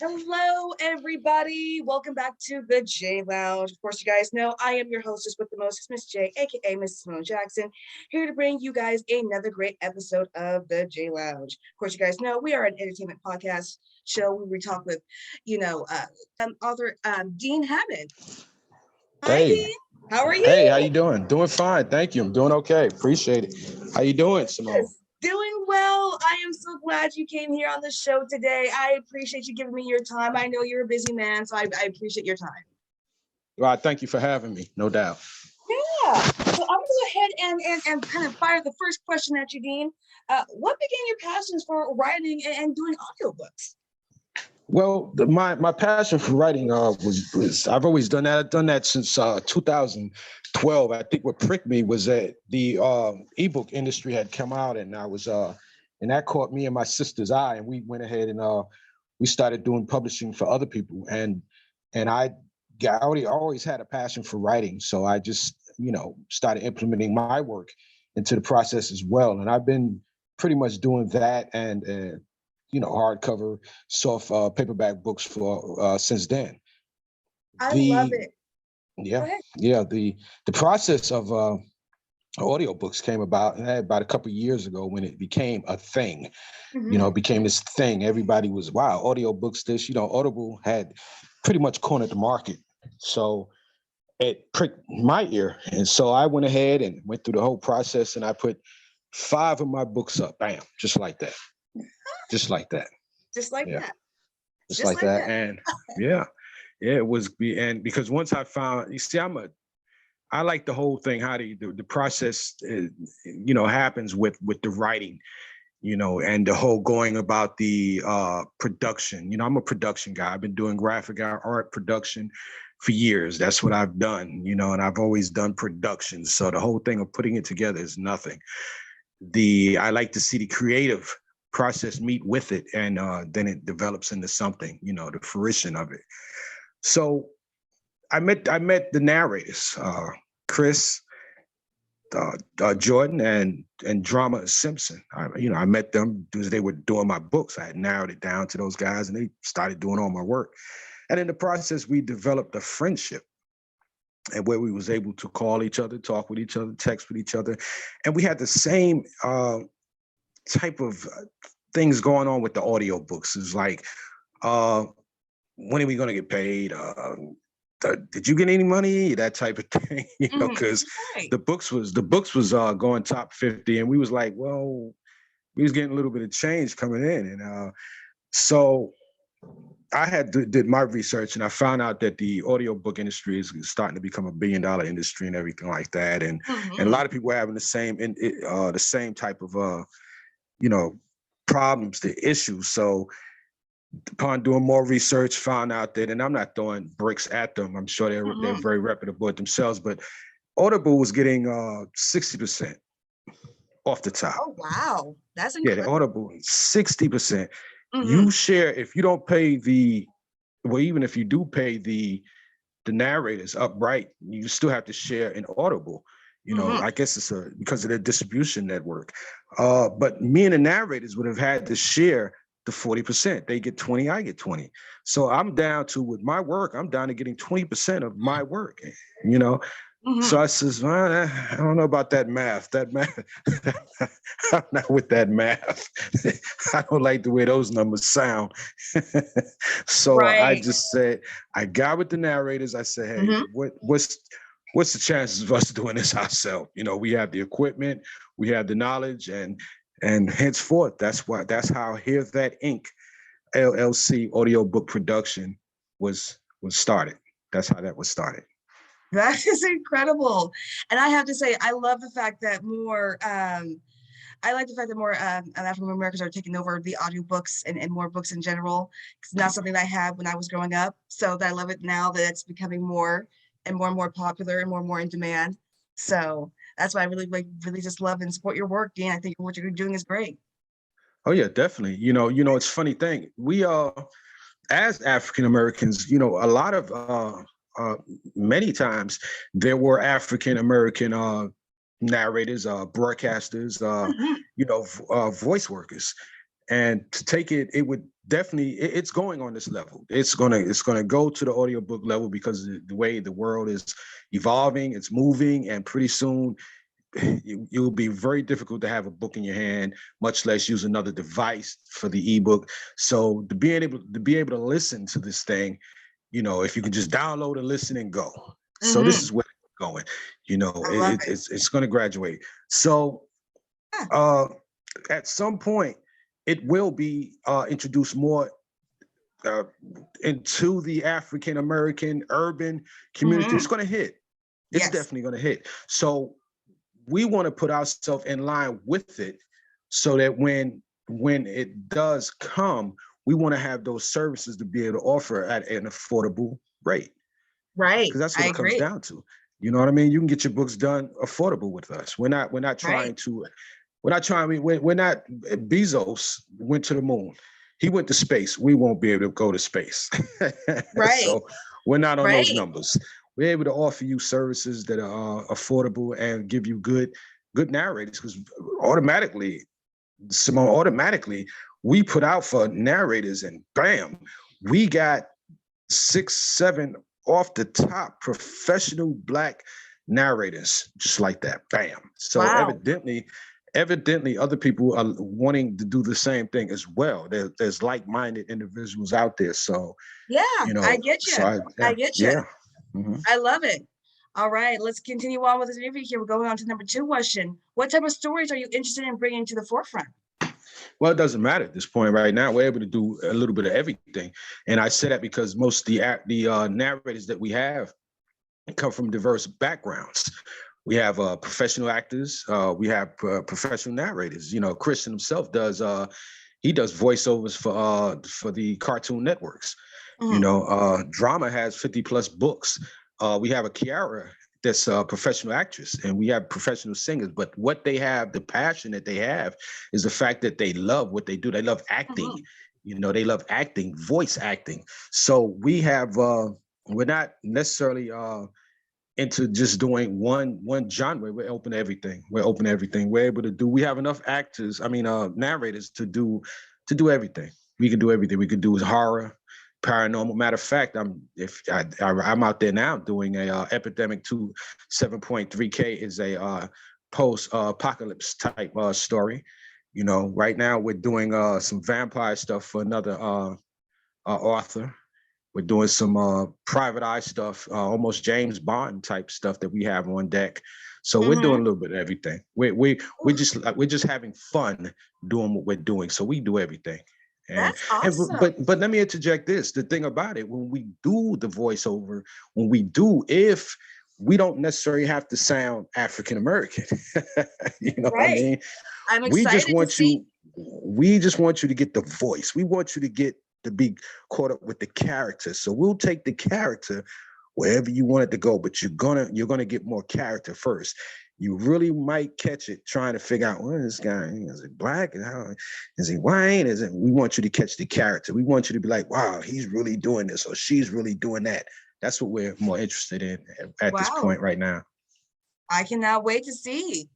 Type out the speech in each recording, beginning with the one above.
Hello, everybody. Welcome back to the J Lounge. Of course, you guys know I am your hostess with the most, Miss J, aka Mrs. Simone Jackson, here to bring you guys another great episode of the J Lounge. Of course, you guys know we are an entertainment podcast show where we talk with, author Dean Hamid. Hi, Hey, Dean. How are hey, you? how you doing? Doing fine, thank you. I'm doing okay. Appreciate it. How you doing, Simone? Yes, doing well. I am so glad you came here on the show today. I appreciate you giving me your time. I know you're a busy man, so I appreciate your time. Well, thank you for having me, no doubt. Yeah. So I'm gonna go ahead and kind of fire the first question at you, Dean. What began your passions for writing and doing audiobooks? Well, my passion for writing was I've always done that. I've done that since 2012. I think what pricked me was that the ebook industry had come out, and I was and that caught me and my sister's eye, and we went ahead and we started doing publishing for other people, and I always had a passion for writing, so I just started implementing my work into the process as well, and I've been pretty much doing that and hardcover, soft paperback books for since then. I love The it. Go yeah ahead. yeah the process of audiobooks came about about a couple of years ago when it became a thing. Mm-hmm. It became this thing. Everybody was, wow, audiobooks. This, Audible had pretty much cornered the market. So it pricked my ear. And so I went ahead and went through the whole process, and I put 5 of my books up, bam, just like that. Just like that. Just like Yeah, that. just Just like like that. that. And yeah, it was, and because once I found, you see, I like the whole thing, how the process, happens with the writing, and the whole going about the production. I'm a production guy. I've been doing graphic art production for years. That's what I've done, and I've always done production. So the whole thing of putting it together is nothing. I like to see the creative process meet with it, and then it develops into something, the fruition of it. So I met the narrators, Chris, Jordan, and Drama Simpson. I met them because they were doing my books. I had narrowed it down to those guys, and they started doing all my work. And in the process, we developed a friendship, and where we was able to call each other, talk with each other, text with each other, and we had the same type of things going on with the audiobooks. It's like, when are we going to get paid? Did you get any money? That type of thing, because Right. the books was going top 50, and we was like, well, we was getting a little bit of change coming in, and so I did my research, and I found out that the audiobook industry is starting to become $1 billion industry and everything like that, and a lot of people are having the same type of problems, the issues. So upon doing more research, found out that, and I'm not throwing bricks at them, I'm sure they're very reputable at themselves, but Audible was getting 60% off the top. Oh, wow. That's Yeah, the incredible. Audible, 60%. Mm-hmm. You share, if you don't pay even if you do pay the narrators upright, you still have to share in Audible. I guess it's because of their distribution network. But me and the narrators would have had to share the 40%. They get 20, I get 20. So I'm down to, with my work, I'm down to getting 20% of my work, So I says, well, I don't know about that math. That math, I'm not with that math. I don't like the way those numbers sound. So I Right. just said, I got with the narrators. I said, hey, what's the chances of us doing this ourselves? We have the equipment, we have the knowledge, and henceforth, that's how Here's That Inc. LLC audiobook production was started. That's how that was started. That is incredible. And I have to say, I love the fact that more African Americans are taking over the audiobooks and more books in general. It's not something that I had when I was growing up. So I love it now that it's becoming more and more popular and more in demand. So that's why I really just love and support your work, Dean. I think what you're doing is great. Oh yeah, definitely. It's a funny thing. We as African Americans, a lot of many times there were African American narrators, broadcasters, voice workers. And to take it, it would definitely, it's going on this level. It's gonna go to the audiobook level because of the way the world is evolving, it's moving, and pretty soon it will be very difficult to have a book in your hand, much less use another device for the ebook. So to be able to listen to this thing, if you can just download and listen and go. So this is where it's going. I love it. It's going to graduate. So Yeah. at some point, it will be introduced more into the African American urban community. It's going to hit. It's Yes. definitely going to hit. So we want to put ourselves in line with it, so that when it does come, we want to have those services to be able to offer at an affordable rate, Right. because that's I what it comes agree. down to. You know what I mean? You can get your books done affordable with us. We're not trying Right. to. We're not trying. We're not. Bezos went to the moon. He went to space. We won't be able to go to space. Right. So we're not on those Right. numbers. We're able to offer you services that are affordable and give you good narrators, because automatically, Simone, we put out for narrators, and bam, we got 6, 7 off the top professional Black narrators, just like that. Bam. So Wow. evidently other people are wanting to do the same thing as well. There's like-minded individuals out there. So, Yeah, I get you. so I get you. yeah. Mhm. I love it. All right, let's continue on with this interview here. We're going on to number 2 question. What type of stories are you interested in bringing to the forefront? Well, it doesn't matter at this point. Right now, we're able to do a little bit of everything, and I say that because most of the narrators that we have come from diverse backgrounds. We have professional actors. We have professional narrators. Christian himself does. He does voiceovers for the Cartoon Networks. Drama has 50 plus books. We have a Kiara that's a professional actress, and we have professional singers. But what they have, the passion that they have, is the fact that they love what they do. They love acting. They love acting, voice acting. So we have. We're not necessarily into just doing one genre. We're open to everything. We're able to do. We have enough actors. Narrators to do everything. We can do everything. We can do horror, paranormal. Matter of fact, I'm out there now doing a Epidemic 2 7.3K is a post apocalypse type story. Right now we're doing some vampire stuff for another author. We're doing some private eye stuff, almost James Bond type stuff that we have on deck. So we're doing a little bit of everything. We're just having fun doing what we're doing. So we do everything. That's awesome. But let me interject this. The thing about it, when we do the voiceover, if we don't necessarily have to sound African American, what I mean? I'm excited to see. We just want you to get the voice. We want you to be caught up with the character. So we'll take the character wherever you want it to go, but you're gonna get more character first. You really might catch it trying to figure out, well, this guy, is it Black? Is he white? We want you to catch the character. We want you to be like, wow, he's really doing this, or she's really doing that. That's what we're more interested in at this point right now. I cannot wait to see.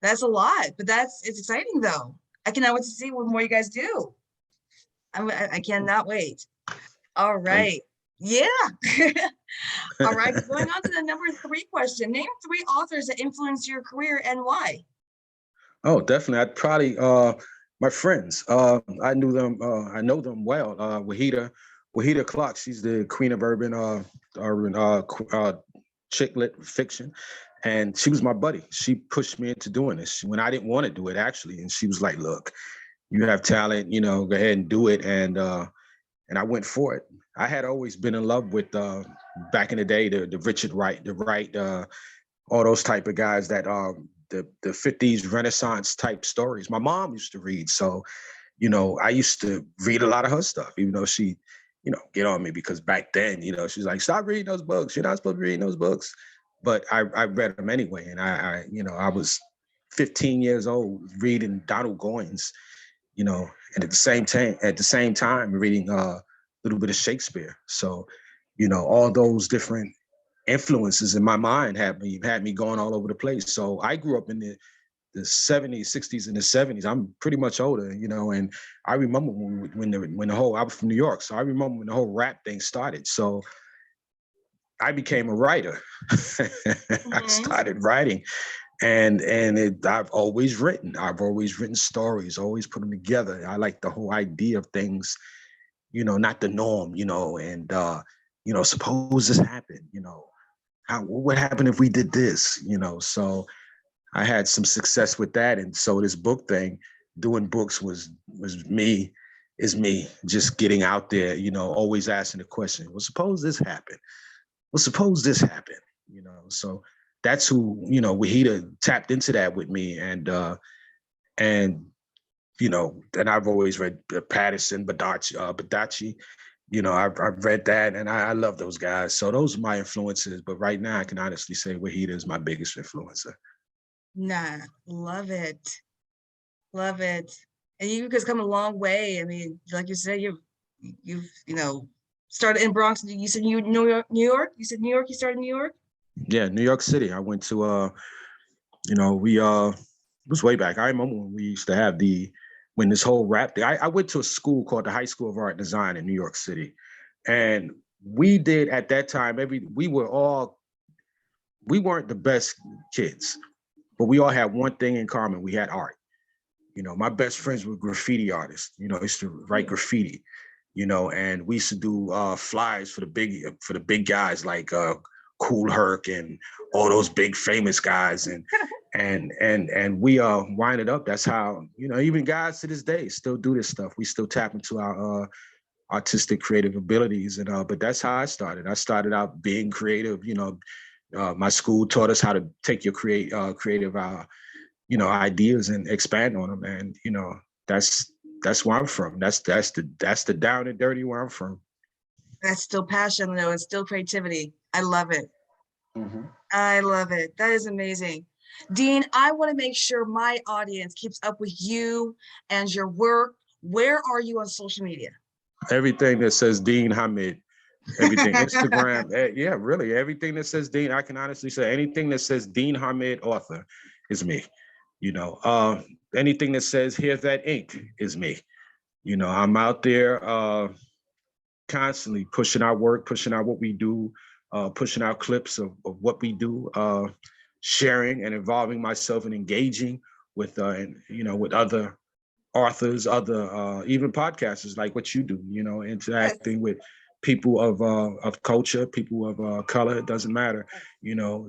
That's a lot, but it's exciting though. I cannot wait to see what more you guys do. I cannot wait. All right. Yeah. All right. Going on to the number 3 question. Name 3 authors that influenced your career and why. Oh, definitely. I'd probably my friends. I know them well. Wahida Clark. She's the queen of urban chick lit fiction, and she was my buddy. She pushed me into doing this when I didn't want to do it, actually, and she was like, "Look, you have talent. Go ahead and do it." And I went for it. I had always been in love with back in the day the Richard Wright, all those type of guys that the 50s Renaissance type stories. My mom used to read, so I used to read a lot of her stuff, even though she get on me because back then she's like, stop reading those books. You're not supposed to be reading those books. But I read them anyway, and I was 15 years old reading Donald Goines, and at the same time reading a little bit of Shakespeare. So, all those different influences in my mind had me going all over the place. So I grew up in the 70s, 60s, and the 70s. I'm pretty much older, you know, and I remember when the whole, I was from New York, so I remember when the whole rap thing started. So I became a writer. I started writing, and I've always written. I've always written stories, always put them together. I like the whole idea of things, you know, not the norm, you know, and you know, suppose this happened, you know, what would happen if we did this, you know? So I had some success with that, and so this book thing, doing books was me, is me just getting out there, you know, always asking the question, well, suppose this happened. Well, suppose this happened, you know. So that's who, you know, Wahida tapped into that with me, and you know, and I've always read Patterson, Badachi, you know, I've read that, and I love those guys. So those are my influences. But right now, I can honestly say Wahida is my biggest influencer. Nah, love it. Love it. And you guys come a long way. I mean, like you said, you've you know, started in Bronx. You said New York. You said New York. You started in New York. Yeah, New York City. I went to you know, it was way back. I remember when we used to have when this whole rap thing. I went to a school called the High School of Art and Design in New York City, and we did at that time. We weren't the best kids, but we all had one thing in common. We had art. You know, my best friends were graffiti artists. You know, I used to write graffiti. You know, and we used to do flyers for the big guys like Cool Herc and all those big famous guys, and we wind it up. That's how, you know, even guys to this day still do this stuff. We still tap into our artistic creative abilities, and but that's how I started. I started out being creative. You know, my school taught us how to take your creative you know, ideas and expand on them, and you know, that's where I'm from. That's the down and dirty where I'm from. That's still passion, though. It's still creativity. I love it. Mm-hmm. I love it. That is amazing. Dean, I want to make sure my audience keeps up with you and your work. Where are you on social media? Everything that says Dean Hamid, everything, Instagram, yeah, really, everything that says Dean. I can honestly say anything that says Dean Hamid author is me. You know, anything that says here's that ink is me. You know, I'm out there constantly pushing our work, pushing out what we do, pushing out clips of what we do, sharing and involving myself and engaging with, you know, with other authors, other even podcasters like what you do. You know, interacting with people of culture, people of color. It doesn't matter. You know,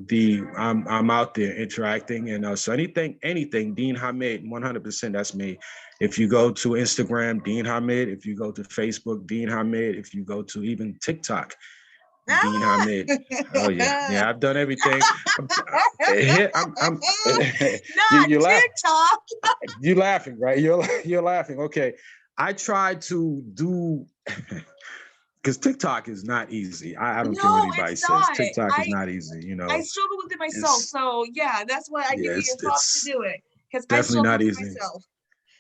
I'm out there interacting, and so anything Dean Hamid, 100%. That's me. If you go to Instagram, Dean Hamid. If you go to Facebook, Dean Hamid. If you go to even TikTok, Dean Hamid. Oh yeah, I've done everything. I'm Not you laugh. TikTok. You laughing, right? You're laughing. Okay, I tried to do because TikTok is not easy. I don't care what No, anybody it's says. not. TikTok is not easy. You I know, struggle with it myself. it's So yeah, that's why I give yeah, you your props to it's do it, because I definitely struggle not with it easy. myself.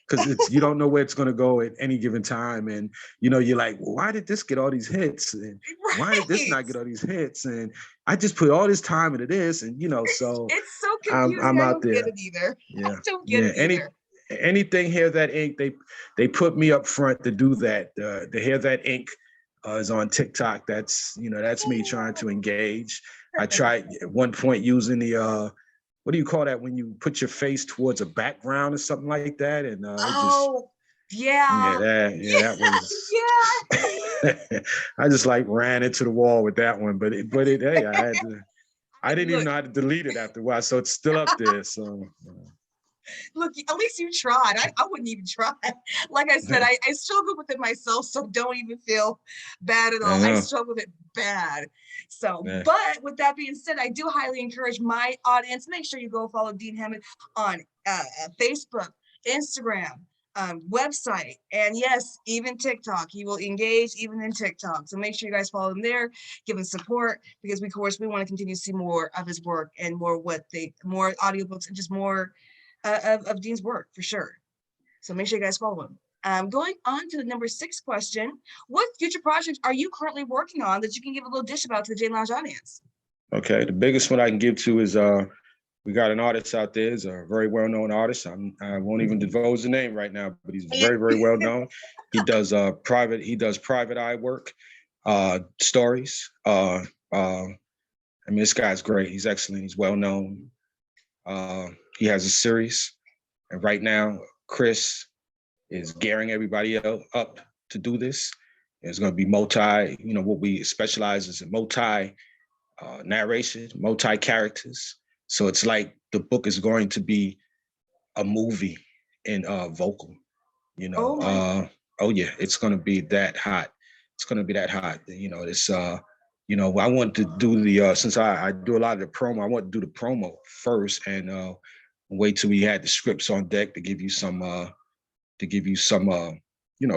Because it's, you don't know where it's going to go at any given time, and you know, you're like, well, why did this get all these hits, and why did this Right. not get all these hits, and I just put all this time into this, and you know, so It's so confusing. I'm I out don't get there. it either. I Yeah, don't get yeah. it either. Anything Here That Ink, they put me up front to do that. The Here That Ink is on TikTok. That's, you know, that's me trying to engage. I tried at one point using the what do you call that when you put your face towards a background or something like that, and it just Oh, yeah. that was. Yeah. I just like ran into the wall with that one, but hey, I had to. I didn't even Look, know how to delete it after a while, so it's still up there. So. look, at least you tried. I wouldn't even try. Like I said, I struggle with it myself, so don't even feel bad at I all. I know. struggle with it bad. So, Yeah. but with that being said, I do highly encourage my audience, make sure you go follow Dean Hamid on Facebook, Instagram, website, and yes, even TikTok. He will engage even in TikTok. So make sure you guys follow him there, give him support, because of course we want to continue to see more of his work and more audiobooks and just more of Dean's work for sure. So make sure you guys follow him. Going on to the number 6 question, what future projects are you currently working on that you can give a little dish about to the J Lounge audience? Okay, the biggest one I can give to is We got an artist out there. He's a very well-known artist. I won't even divulge the name right now, but he's very, very well known. He does private eye work, stories. I mean, this guy's great. He's excellent. He's well known. He has a series, and right now, Chris is gearing everybody else up to do this. It's going to be what we specialize is in multi narration, multi characters. So it's like the book is going to be a movie in vocal. You know, oh yeah, it's going to be that hot. It's going to be that hot. I want to do the since I do a lot of the promo. I want to do the promo first and wait till we had the scripts on deck to give you some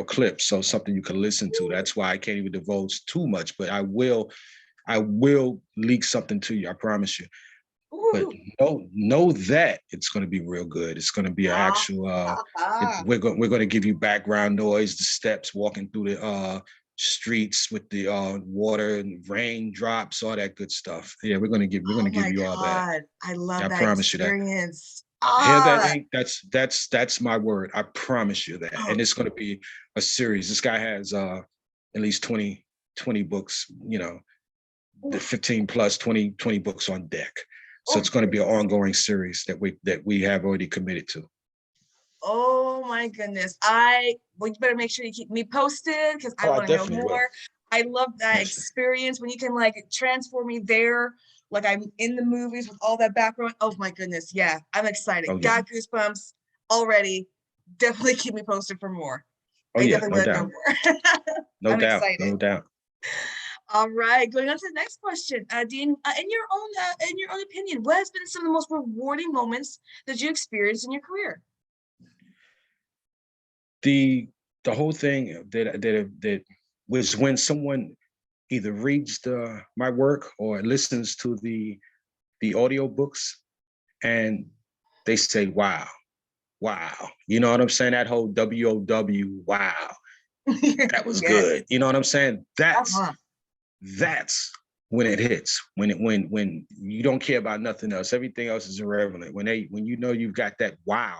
clips, so something you can listen to. That's why I can't even divulge too much, but I will leak something to you. I promise you. But know that it's going to be real good. It's going to be an actual. We're going to give you background noise, the steps walking through the streets with the water and raindrops, all that good stuff. Yeah, we're going to give you all that. I love I that promise experience. you that. Hear that, Ink? That's my word. I promise you that. And it's going to be a series. This guy has at least 20 books. The 15 plus 20 books on deck. So it's going to be an ongoing series that we have already committed to. Oh my goodness. You better make sure you keep me posted because I want to know more. Will. I love that experience when you can like transform me there. Like I'm in the movies with all that background. Oh my goodness. Yeah, I'm excited. Oh, yeah. Got goosebumps already. Definitely keep me posted for more. Oh, I definitely want to know more. No doubt. Excited. No doubt. All right, going on to the next question, Dean. In your own opinion, what has been some of the most rewarding moments that you experienced in your career? The whole thing that was when someone either reads my work or listens to the audiobooks and they say, wow. You know what I'm saying? That whole WOW, wow. That was good. You know what I'm saying? That's when it hits. When you don't care about nothing else. Everything else is irrelevant. When you know you've got that wow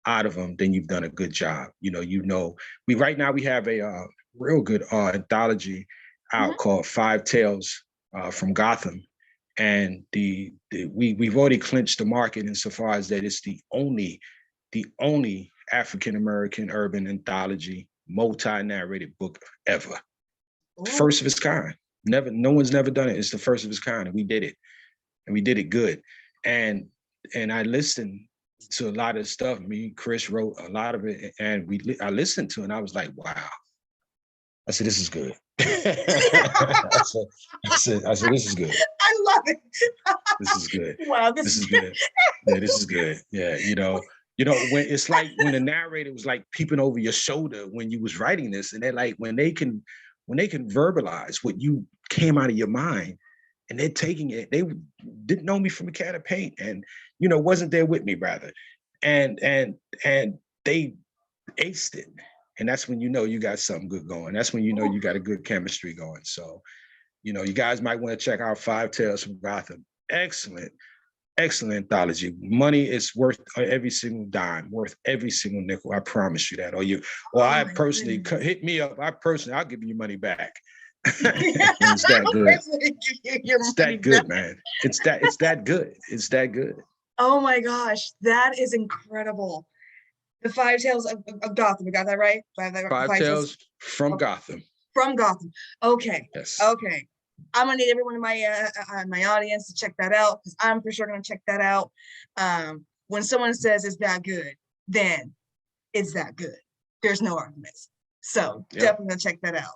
out of them, then you've done a good job. We right now we have a real good anthology out called Five Tales from Gotham, and we've already clinched the market insofar as that it's the only African American urban anthology multi-narrated book ever. First of its kind. No one's never done it. It's the first of its kind, and we did it, and we did it good. And I listened to a lot of stuff. Me, Chris wrote a lot of it, and I listened to it, and I was like, wow. I said, this is good. I said, this is good. I love it. This is good. Wow, this is good. Yeah, this is good. Yeah, when it's like when the narrator was like peeping over your shoulder when you was writing this, and they're like, when they can verbalize what you came out of your mind, and they're taking it. They didn't know me from a can of paint, and wasn't there with me rather, and they aced it, and that's when you got something good going. That's when you got a good chemistry going. So, you guys might want to check out Five Tales from Gotham. Excellent anthology. Money is worth every single dime, worth every single nickel. I promise you that. I personally hit me up. I'll give you money back. It's that good. It's that good, man. It's that good. It's that good. Oh my gosh, that is incredible. The Five Tales of Gotham. We got that right? Five Tales from Gotham. From Gotham. Okay. Yes. Okay. I'm gonna need everyone in my audience to check that out because I'm for sure gonna check that out. When someone says it's that good, then it's that good. There's no arguments. So definitely gonna check that out.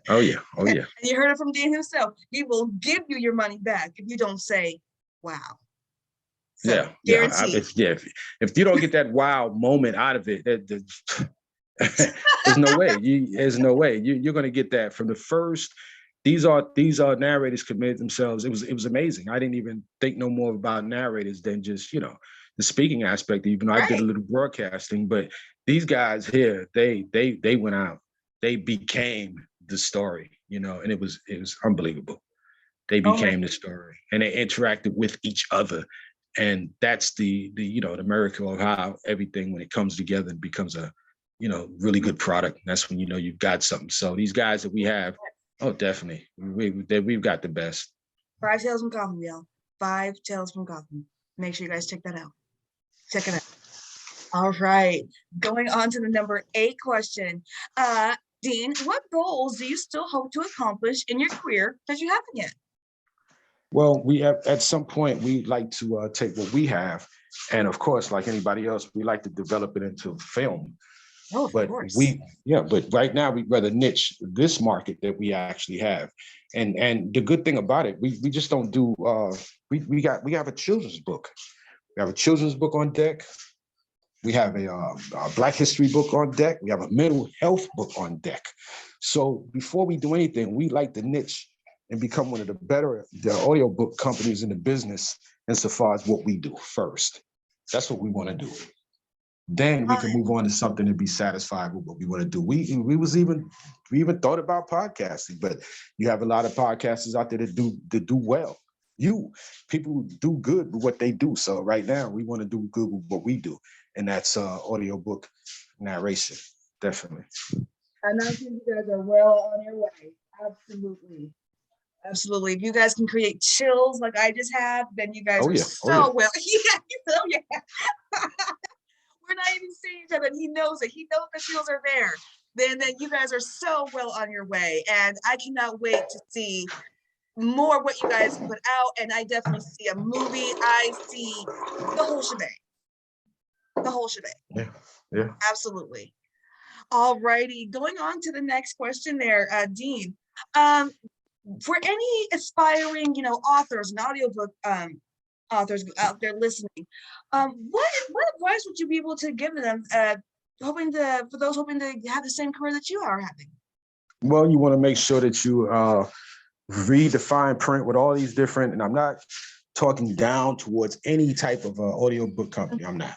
Oh yeah. And you heard it from Dean himself. He will give you your money back if you don't say, wow. So, guaranteed. If you don't get that wow moment out of it, there's no way. There's no way. You're going to get that from the first. These are narrators committed themselves. It was amazing. I didn't even think no more about narrators than just the speaking aspect. Even though I did a little broadcasting, but these guys here, they went out. They became the story, and it was unbelievable. they Oh my, became the story, and they interacted with each other. And that's the the miracle of how everything, when it comes together and becomes a really good product. That's when you've got something. So these guys that we have, oh, definitely, we've got the best. Five Tales from Gotham, y'all. Five Tales from Gotham. Make sure you guys check that out. Check it out. All right. Going on to the number 8 question. Dean, what goals do you still hope to accomplish in your career that you haven't yet? Well, we have, at some point, we like to take what we have, and of course, like anybody else, we like to develop it into film. Oh, of But course. but right now we'd rather niche this market that we actually have. And the good thing about it, we just don't do we have a children's book. We have a children's book on deck. We have a Black History book on deck. We have a mental health book on deck. So before we do anything, we like to niche and become one of the audiobook companies in the business insofar as what we do first. That's what we want to do. Then we can move on to something and be satisfied with what we want to do. We even thought about podcasting, but you have a lot of podcasters out there that do well. People do good with what they do. So right now we want to do good with what we do, and that's audiobook narration, definitely. And I think you guys are well on your way. Absolutely. Absolutely. If you guys can create chills like I just had, then you guys Oh are yeah, oh yeah. so well. Yeah, oh yeah. We're not even seeing each other. He knows it. He knows the chills are there. Then you guys are so well on your way. And I cannot wait to see more what you guys put out. And I definitely see a movie. I see the whole shebang. The whole shebang. Yeah, yeah. Absolutely. All righty. Going on to the next question there, Dean. For any aspiring, authors and audiobook authors out there listening, what advice would you be able to give them, for those hoping to have the same career that you are having? Well, you want to make sure that you read the fine print with all these different, and I'm not talking down towards any type of audiobook company. I'm not.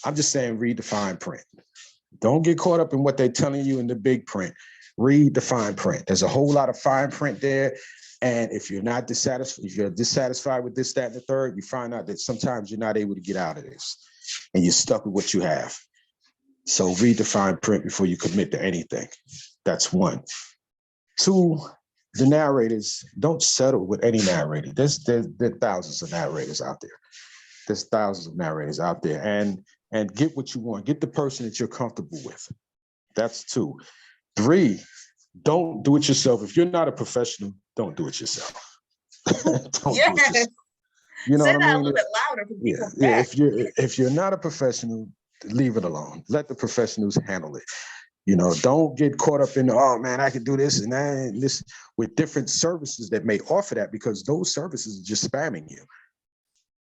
I'm just saying read the fine print. Don't get caught up in what they're telling you in the big print. Read the fine print. There's a whole lot of fine print there. And if you're dissatisfied with this, that, and the third, you find out that sometimes you're not able to get out of this and you're stuck with what you have. So read the fine print before you commit to anything. That's one. Two, the narrators, don't settle with any narrator. There are thousands of narrators out there. There's thousands of narrators out there. And get what you want. Get the person that you're comfortable with. That's 2. 3, don't do it yourself. If you're not a professional, don't do it yourself. Don't do it yourself. You know Say what that I mean? a little bit louder for people. Yeah. If you're not a professional, leave it alone. Let the professionals handle it. Don't get caught up in, oh man, I can do this and that and this, with different services that may offer that, because those services are just spamming you.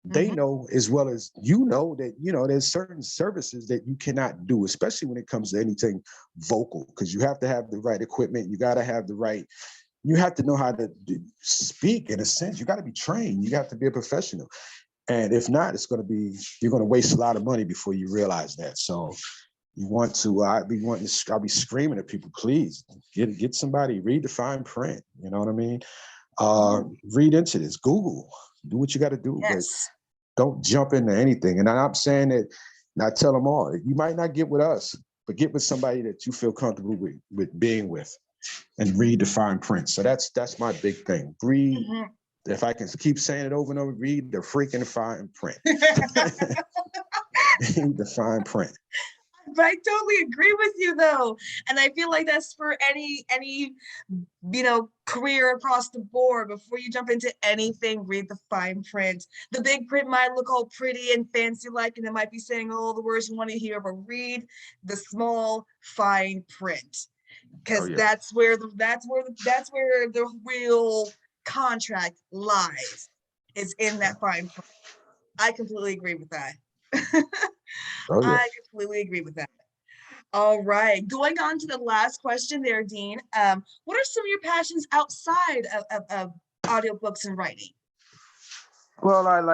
They know as well as that, there's certain services that you cannot do, especially when it comes to anything vocal, because you have to have the right equipment. You got to have you have to know how to speak in a sense. You got to be trained. You have to be a professional. And if not, you're going to waste a lot of money before you realize that. So I'll be screaming at people, please get somebody, read the fine print. You know what I mean? Read into this, Google, do what you got to do. Yes. But don't jump into anything. And I'm saying that, and I tell them all, you might not get with us, but get with somebody that you feel comfortable with being with, and read the fine print. So that's my big thing. Read, if I can keep saying it over and over, read the freaking fine print. Read the fine print. But I totally agree with you though. And I feel like that's for any career across the board. Before you jump into anything, read the fine print. The big print might look all pretty and fancy like, and it might be saying all the words you want to hear, but read the small fine print. Because that's where the real contract lies, is in that fine print. I completely agree with that. I completely agree with that. All right. Going on to the last question there, Dean. What are some of your passions outside of audiobooks and writing? Well, I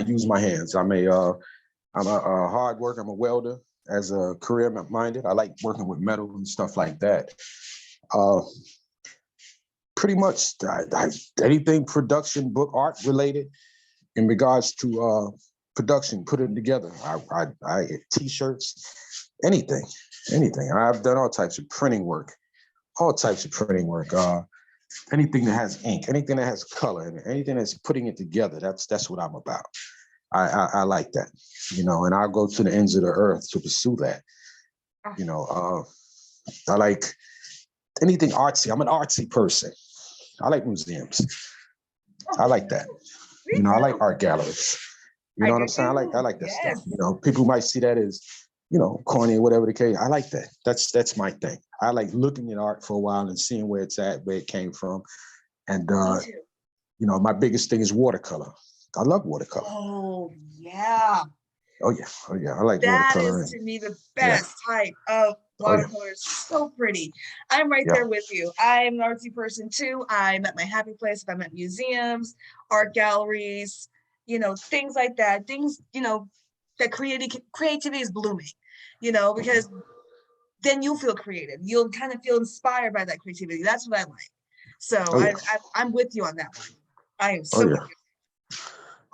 use my hands. I'm a hard worker. I'm a welder as a career minded. I like working with metal and stuff like that. pretty much anything production, book, art related in regards to production, putting together. I T-shirts, anything. I've done all types of printing work, anything that has ink, anything that has color, and anything that's putting it together. That's what I'm about. I like that, and I'll go to the ends of the earth to pursue that. I like anything artsy. I'm an artsy person. I like museums. I like that. I like art galleries. You know what I'm saying? I like that stuff. People might see that as, corny or whatever the case. I like that. That's my thing. I like looking at art for a while and seeing where it's at, where it came from. And my biggest thing is watercolor. I love watercolor. Oh yeah. Oh yeah. I like that watercolor. That is to me the best type of watercolor. It's so pretty. I'm right there with you. I'm an artsy person too. I'm at my happy place if I'm at museums, art galleries, things like that. Things, that creativity is blooming, because then you'll feel creative. You'll kind of feel inspired by that creativity. That's what I like. So I'm with you on that one. I am so with you.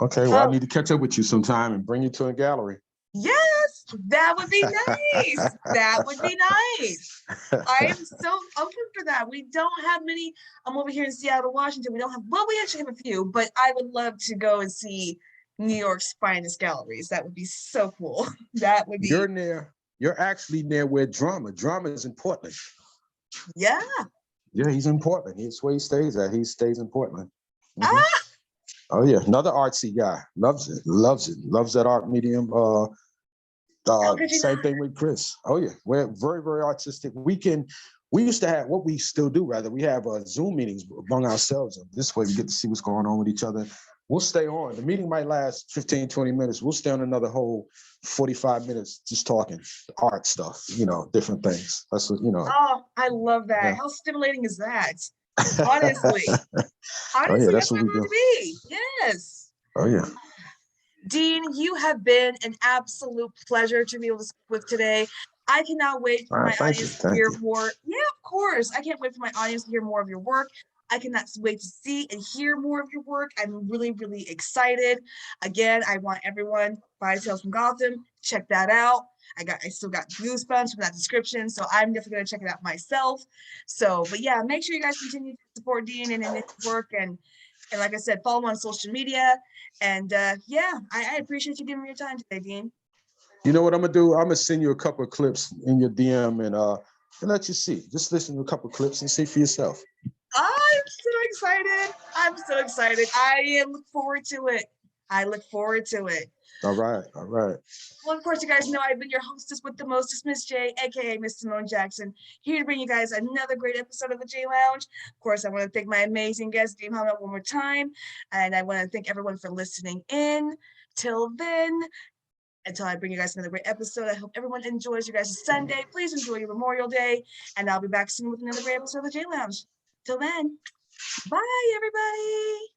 Okay, well, I need to catch up with you sometime and bring you to a gallery. Yes, that would be nice. That would be nice. I am so open for that. We don't have many. I'm over here in Seattle, Washington. We don't have, well, we actually have a few, but I would love to go and see New York's finest galleries. That would be so cool. That would be. You're actually near where drama is in Portland. Yeah. Yeah, he's in Portland. That's where he stays at. He stays in Portland. Mm-hmm. Oh yeah, another artsy guy. Loves that art medium. Same thing with Chris. Oh yeah, we're very, very artistic. We used to have, what we still do rather, we have Zoom meetings among ourselves. And this way we get to see what's going on with each other. We'll stay on. The meeting might last 15, 20 minutes. We'll stay on another whole 45 minutes just talking art stuff, different things. That's what, Oh, I love that. Yeah. How stimulating is that? Honestly. Honestly, that's what I want to be. Yes. Oh yeah. Dean, you have been an absolute pleasure to be able to speak with today. I cannot wait for my audience to hear more. Yeah, of course. I can't wait for my audience to hear more of your work. I cannot wait to see and hear more of your work. I'm really, really excited. Again, I want everyone, Five Tales from Gotham, check that out. I still got goosebumps from that description, so I'm definitely going to check it out myself. So, but yeah, make sure you guys continue to support Dean and his work, and like I said, follow him on social media. And yeah, I appreciate you giving me your time today, Dean. You know what I'm gonna do? I'm gonna send you a couple of clips in your DM and let you see. Just listen to a couple of clips and see for yourself. I'm so excited. I look forward to it. All right. Well, of course, you guys know I've been your hostess with the mostest, Miss J, aka Miss Simone Jackson, here to bring you guys another great episode of the J Lounge. Of course, I want to thank my amazing guest, Dean Hamid, one more time, and I want to thank everyone for listening in. Till then, until I bring you guys another great episode, I hope everyone enjoys your guys' Sunday. Please enjoy your Memorial Day, and I'll be back soon with another great episode of the J Lounge. Till then, bye, everybody.